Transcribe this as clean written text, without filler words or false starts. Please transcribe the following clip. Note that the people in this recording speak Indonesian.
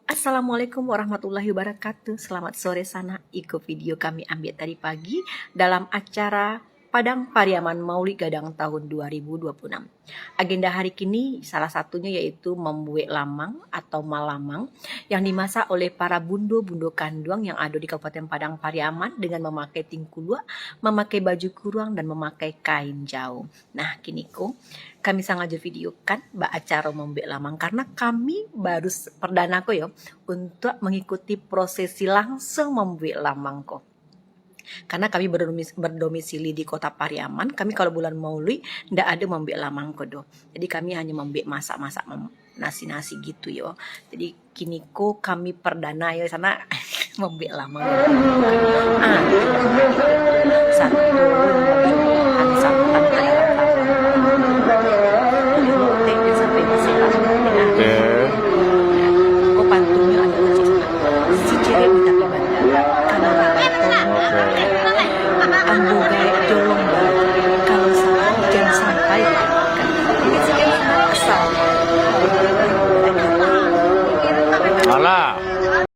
Assalamualaikum warahmatullahi wabarakatuh. Selamat sore sana. Iko video kami ambil tadi pagi dalam acara Padang Pariaman Maulid Gadang tahun 2026. Agenda hari kini salah satunya yaitu membuat lamang atau malamang yang dimasak oleh para bundo-bundo kanduang yang ada di Kabupaten Padang Pariaman dengan memakai tingkulua, memakai baju kurung dan memakai kain jauh. Nah, kini kami sengaja videokan acara membuat lamang karena kami baru perdana untuk mengikuti prosesi langsung membuat lamang karena kami berdomisili di kota Pariaman. Kami kalau bulan Maulid ndak ada membuat lamang kodo. Jadi kami hanya membuat masak-masak nasi-nasi gitu yo. Jadi kini kami perdana ya sana membuat lamang. Satu sambutan hari